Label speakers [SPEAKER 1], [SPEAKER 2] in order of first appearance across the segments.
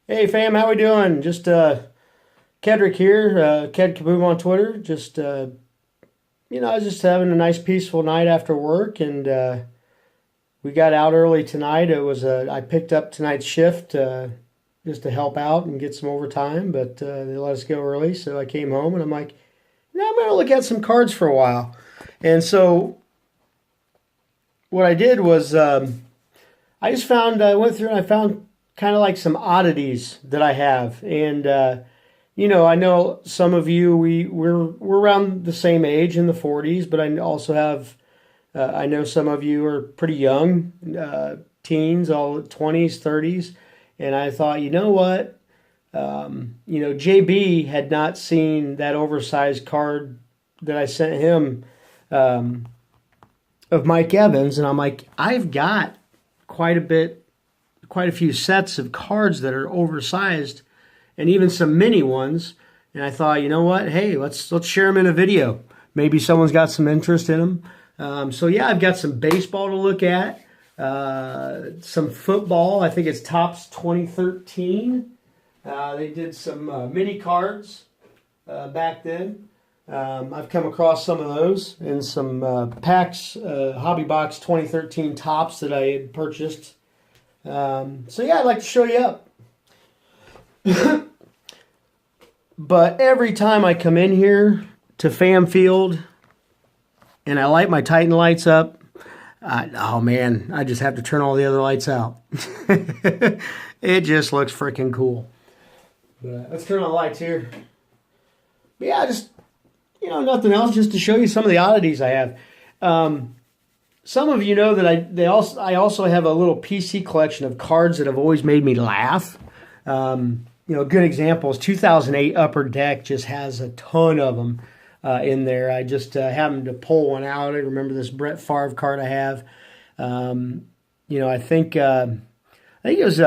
[SPEAKER 1] Hey fam, how we doing? Just Kedrick here, Ked Kaboom on Twitter. I was just having a nice peaceful night after work, and we got out early tonight. I picked up tonight's shift just to help out and get some overtime, but they let us go early, so I came home and I'm like, I'm gonna look at some cards for a while. And so what I did was I went through and I found kind of like some oddities that I have, and I know some of you we're around the same age in the 40s, but I also have I know some of you are pretty young, teens, all 20s, 30s, and I thought, you know what, JB had not seen that oversized card that I sent him of Mike Evans, and I'm like, I've got quite a bit, quite a few sets of cards that are oversized, and even some mini ones. And I thought, you know what? Hey, let's share them in a video. Maybe someone's got some interest in them. So yeah, I've got some baseball to look at, some football. I think it's Topps 2013. They did some mini cards back then. I've come across some of those and some packs, Hobby Box 2013 Topps that I had purchased. So yeah, I'd like to show you up. But every time I come in here to Fam Field and I light my Titan lights up, oh man, I just have to turn all the other lights out. It just looks freaking cool. But let's turn on the lights here. But yeah, just, nothing else, just to show you some of the oddities I have. Some of you know that I also have a little PC collection of cards that have always made me laugh. A good example is 2008 Upper Deck just has a ton of them in there. I just happened to pull one out. I remember this Brett Favre card I have. I think it was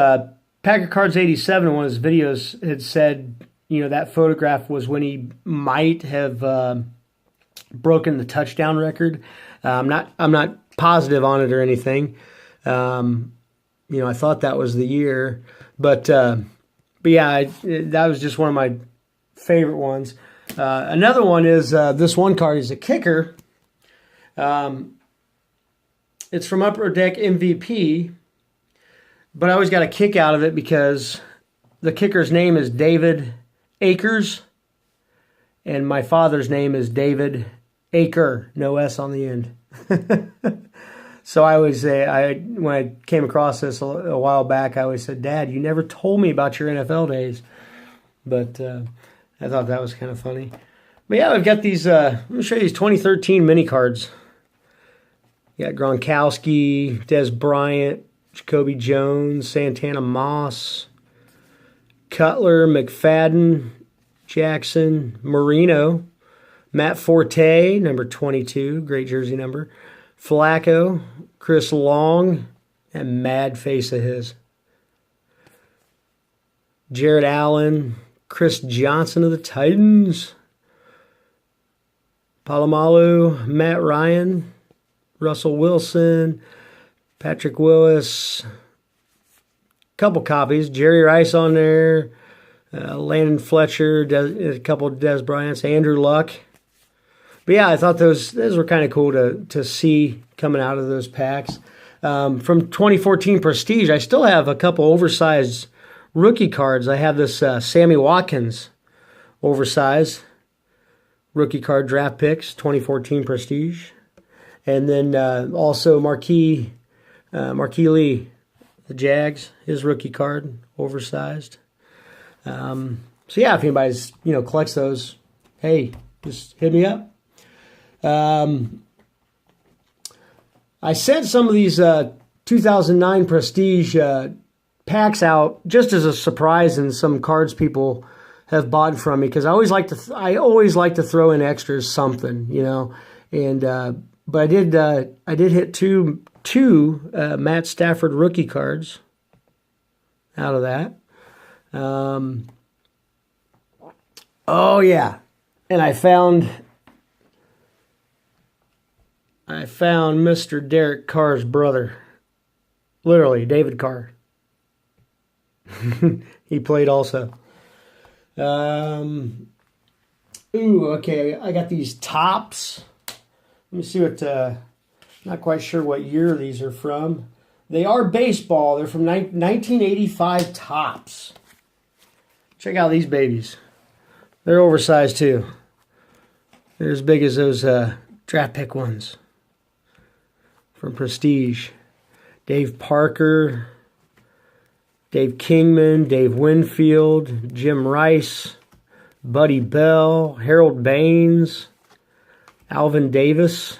[SPEAKER 1] Pack of Cards 87 in one of his videos had said, that photograph was when he might have broken the touchdown record. I'm not positive on it or anything. I thought that was the year, but yeah, that was just one of my favorite ones. Another one is this one card is a kicker. It's from Upper Deck MVP, but I always got a kick out of it because the kicker's name is David Akers, and my father's name is David Aker, no S on the end. So I always say, when I came across this a while back, I always said, Dad, you never told me about your NFL days. But I thought that was kind of funny. But yeah, I've got these, let me show you these 2013 mini cards. You got Gronkowski, Des Bryant, Jacoby Jones, Santana Moss, Cutler, McFadden, Jackson, Marino, Matt Forte, number 22, great jersey number, Flacco, Chris Long, and mad face of his. Jared Allen, Chris Johnson of the Titans, Palomalu, Matt Ryan, Russell Wilson, Patrick Willis, couple copies, Jerry Rice on there, Landon Fletcher, a couple of Des Bryants, Andrew Luck. But yeah, I thought those were kind of cool to see coming out of those packs. From 2014 Prestige, I still have a couple oversized rookie cards. I have this Sammy Watkins oversized rookie card draft picks, 2014 Prestige. And then also Marquis Lee, the Jags, his rookie card, oversized. So yeah, if anybody's collects those, hey, just hit me up. I sent some of these 2009 Prestige packs out just as a surprise, and some cards people have bought from me because I always like to throw in extras, something, and but I did hit two Matt Stafford rookie cards out of that. Oh yeah, and I found Mr. Derek Carr's brother, literally David Carr. He played also. Ooh, okay. I got these tops. Let me see what. Not quite sure what year these are from. They are baseball. They're from 1985 tops. Check out these babies. They're oversized too. They're as big as those draft pick ones from Prestige. Dave Parker, Dave Kingman, Dave Winfield, Jim Rice, Buddy Bell, Harold Baines, Alvin Davis,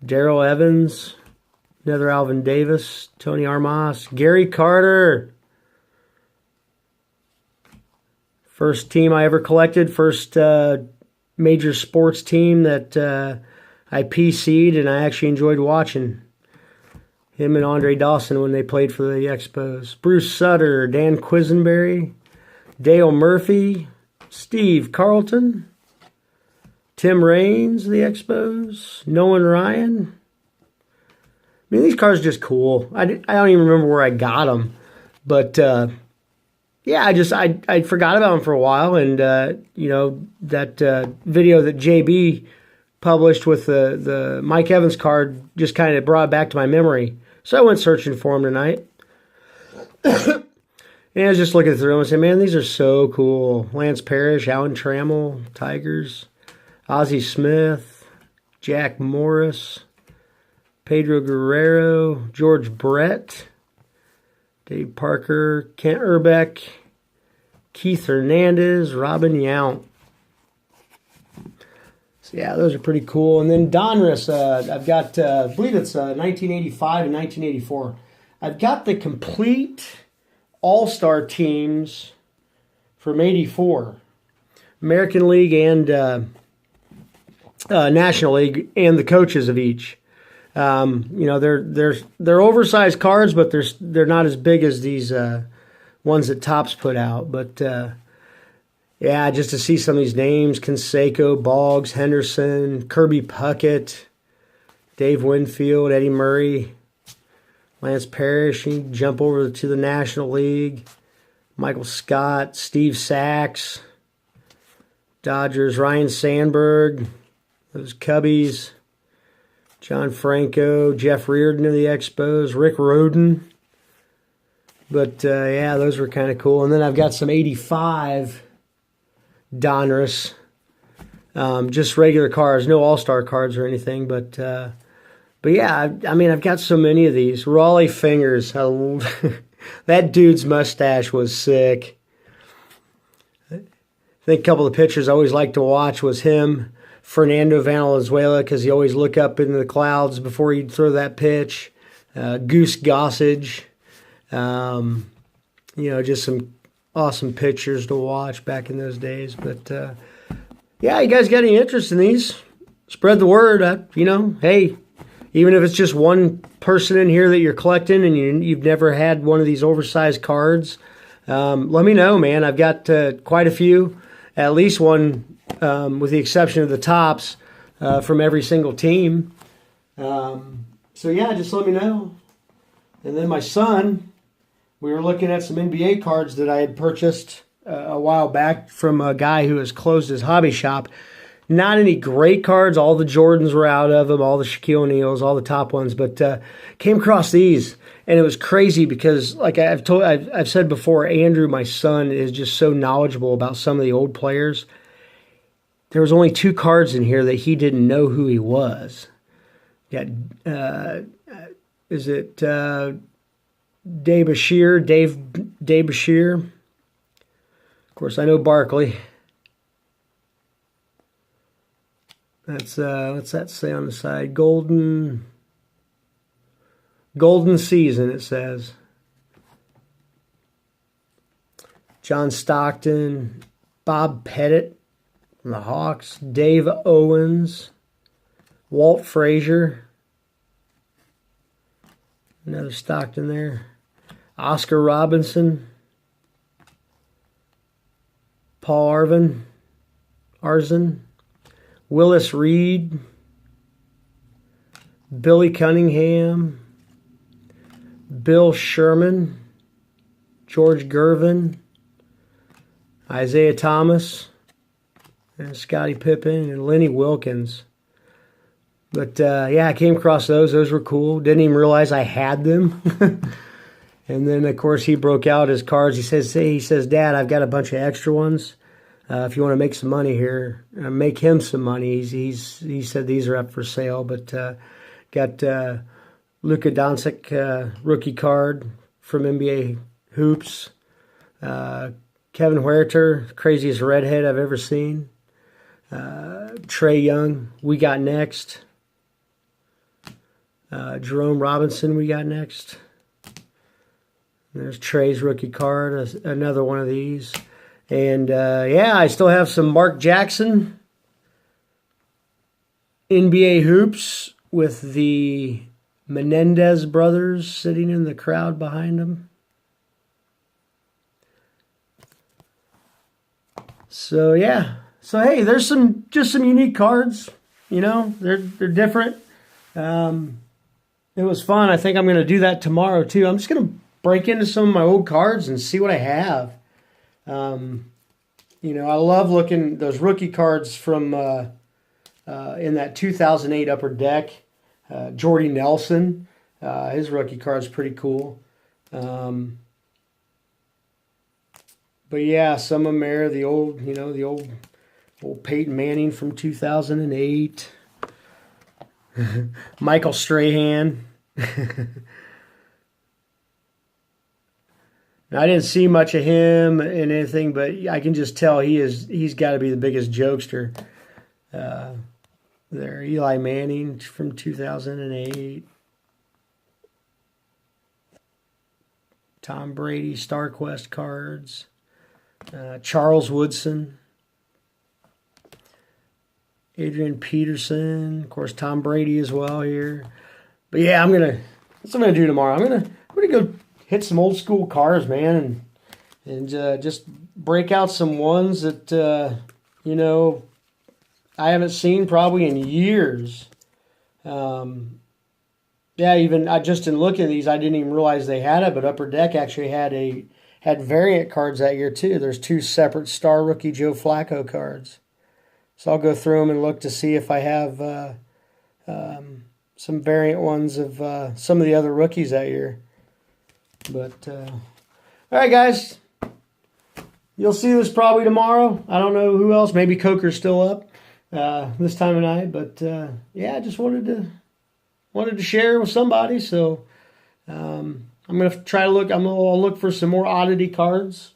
[SPEAKER 1] Darrell Evans, another Alvin Davis, Tony Armas, Gary Carter. First team I ever collected, first major sports team that I PC'd and I actually enjoyed watching. Him and Andre Dawson when they played for the Expos. Bruce Sutter, Dan Quisenberry, Dale Murphy, Steve Carlton, Tim Raines, the Expos, Nolan Ryan. I mean, these cars are just cool. I don't even remember where I got them. But, yeah, I forgot about them for a while. And, that video that JB published with the Mike Evans card just kind of brought it back to my memory. So I went searching for them tonight. And I was just looking through them and saying, man, these are so cool. Lance Parrish, Alan Trammell, Tigers, Ozzie Smith, Jack Morris, Pedro Guerrero, George Brett, Dave Parker, Kent Urbeck, Keith Hernandez, Robin Yount. So yeah, those are pretty cool. And then Donruss, I've got, I believe it's 1985 and 1984. I've got the complete all-star teams from 84. American League and National League, and the coaches of each. They're oversized cards, but they're not as big as these ones that Topps put out. But yeah, just to see some of these names: Canseco, Boggs, Henderson, Kirby Puckett, Dave Winfield, Eddie Murray, Lance Parrish. You can jump over to the National League: Michael Scott, Steve Sachs, Dodgers, Ryan Sandberg, those Cubbies, John Franco, Jeff Reardon of the Expos, Rick Rhoden. But, yeah, those were kind of cool. And then I've got some 85 Donruss, just regular cards, no all-star cards or anything. But yeah, I mean, I've got so many of these. Raleigh Fingers, that dude's mustache was sick. I think a couple of pictures I always liked to watch was him, Fernando Valenzuela, because he always look up into the clouds before he'd throw that pitch. Goose Gossage. Just some awesome pictures to watch back in those days. But, yeah, you guys got any interest in these? Spread the word. Hey, even if it's just one person in here that you're collecting and you've never had one of these oversized cards, let me know, man. I've got quite a few, at least one, with the exception of the Topps, from every single team. So, yeah, just let me know. And then my son, we were looking at some NBA cards that I had purchased a while back from a guy who has closed his hobby shop. Not any great cards. All the Jordans were out of them, all the Shaquille O'Neals, all the top ones. But came across these, and it was crazy because, like I've said before, Andrew, my son, is just so knowledgeable about some of the old players. There was only 2 cards in here that he didn't know who he was. Got Dave Bashir. Of course, I know Barkley. That's what's that say on the side? Golden season, it says. John Stockton, Bob Pettit from the Hawks, Dave Owens, Walt Frazier. Another Stockton there. Oscar Robinson. Paul Arzon. Willis Reed. Billy Cunningham. Bill Sherman. George Gervin, Isaiah Thomas, and Scottie Pippen, and Lenny Wilkins. But yeah, I came across those. Those were cool. Didn't even realize I had them. And then, of course, he broke out his cards. He says, Dad, I've got a bunch of extra ones. If you want to make some money here, make him some money. He said these are up for sale. But got Luka Doncic rookie card from NBA Hoops. Kevin Huerter, craziest redhead I've ever seen. Trae Young, we got next. Jerome Robinson, we got next. There's Trae's rookie card, another one of these. And yeah, I still have some Mark Jackson NBA hoops with the Menendez brothers sitting in the crowd behind them. So yeah. So hey, there's just some unique cards. You know, they're different. It was fun. I think I'm going to do that tomorrow too. I'm just going to break into some of my old cards and see what I have. You know, I love looking those rookie cards from in that 2008 Upper Deck. Jordy Nelson, his rookie card's pretty cool. But yeah, some of them are the old, you know, the old Peyton Manning from 2008. Michael Strahan. Now, I didn't see much of him in anything, but I can just tell he's got to be the biggest jokester. There, Eli Manning from 2008. Tom Brady StarQuest cards. Charles Woodson. Adrian Peterson, of course, Tom Brady as well here. But yeah, that's what I'm gonna do tomorrow. I'm gonna go hit some old school cars, man, and just break out some ones that you know, I haven't seen probably in years. Yeah, even I just in looking at these, I didn't even realize they had it. But Upper Deck actually had variant cards that year too. There's 2 separate star rookie Joe Flacco cards. So I'll go through them and look to see if I have some variant ones of some of the other rookies that year. But, all right, guys. You'll see this probably tomorrow. I don't know who else. Maybe Coker's still up this time of night. But, yeah, I just wanted to share with somebody. So I'm going to try to look. I'll look for some more oddity cards.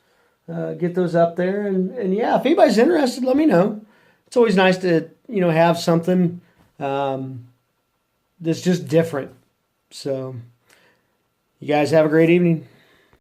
[SPEAKER 1] Get those up there. And, yeah, if anybody's interested, let me know. It's always nice to, you know, have something that's just different. So, you guys have a great evening.